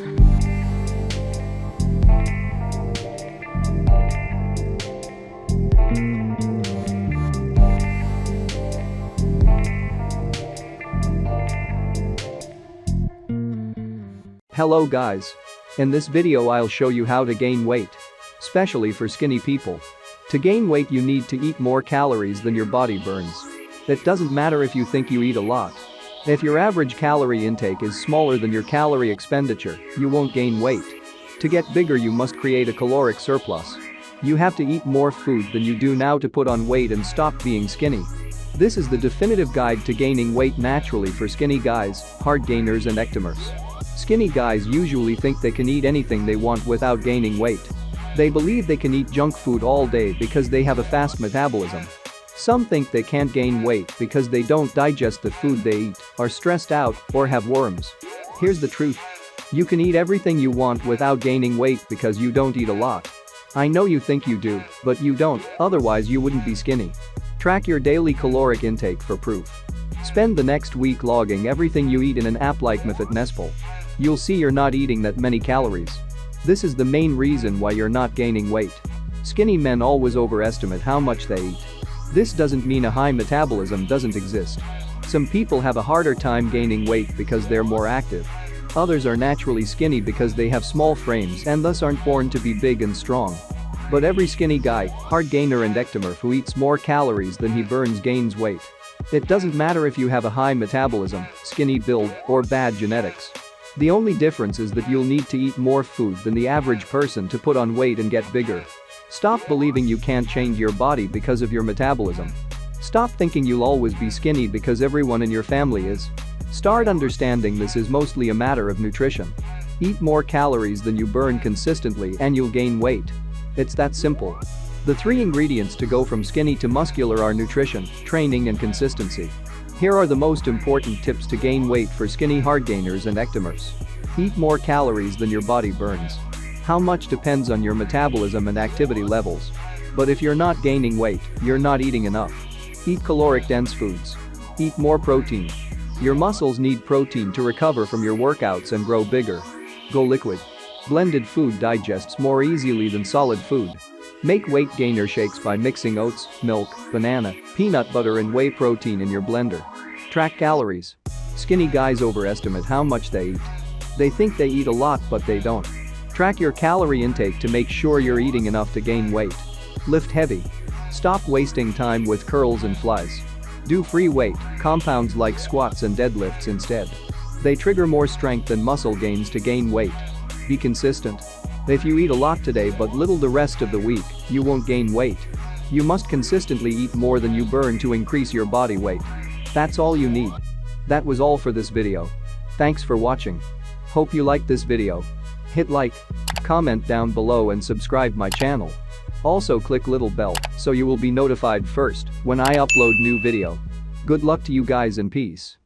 Hello guys. In this video I'll show you how to gain weight. Especially for skinny people. To gain weight you need to eat more calories than your body burns. It doesn't matter if you think you eat a lot. If your average calorie intake is smaller than your calorie expenditure, you won't gain weight. To get bigger you must create a caloric surplus. You have to eat more food than you do now to put on weight and stop being skinny. This is the definitive guide to gaining weight naturally for skinny guys, hard gainers and ectomorphs. Skinny guys usually think they can eat anything they want without gaining weight. They believe they can eat junk food all day because they have a fast metabolism. Some think they can't gain weight because they don't digest the food they eat, are stressed out, or have worms. Here's the truth. You can eat everything you want without gaining weight because you don't eat a lot. I know you think you do, but you don't, otherwise you wouldn't be skinny. Track your daily caloric intake for proof. Spend the next week logging everything you eat in an app like MyFitnessPal. You'll see you're not eating that many calories. This is the main reason why you're not gaining weight. Skinny men always overestimate how much they eat. This doesn't mean a high metabolism doesn't exist. Some people have a harder time gaining weight because they're more active. Others are naturally skinny because they have small frames and thus aren't born to be big and strong. But every skinny guy, hard gainer and ectomorph who eats more calories than he burns gains weight. It doesn't matter if you have a high metabolism, skinny build, or bad genetics. The only difference is that you'll need to eat more food than the average person to put on weight and get bigger. Stop believing you can't change your body because of your metabolism. Stop thinking you'll always be skinny because everyone in your family is. Start understanding this is mostly a matter of nutrition. Eat more calories than you burn consistently and you'll gain weight. It's that simple. The 3 ingredients to go from skinny to muscular are nutrition, training and consistency. Here are the most important tips to gain weight for skinny hard gainers and ectomorphs. Eat more calories than your body burns. How much depends on your metabolism and activity levels. But if you're not gaining weight, you're not eating enough. Eat caloric-dense foods. Eat more protein. Your muscles need protein to recover from your workouts and grow bigger. Go liquid. Blended food digests more easily than solid food. Make weight gainer shakes by mixing oats, milk, banana, peanut butter and whey protein in your blender. Track calories. Skinny guys overestimate how much they eat. They think they eat a lot but they don't. Track your calorie intake to make sure you're eating enough to gain weight. Lift heavy. Stop wasting time with curls and flies. Do free weight, compounds like squats and deadlifts instead. They trigger more strength and muscle gains to gain weight. Be consistent. If you eat a lot today but little the rest of the week, you won't gain weight. You must consistently eat more than you burn to increase your body weight. That's all you need. That was all for this video. Thanks for watching. Hope you liked this video. Hit like, comment down below and subscribe my channel. Also click little bell so you will be notified first when I upload new video. Good luck to you guys and peace.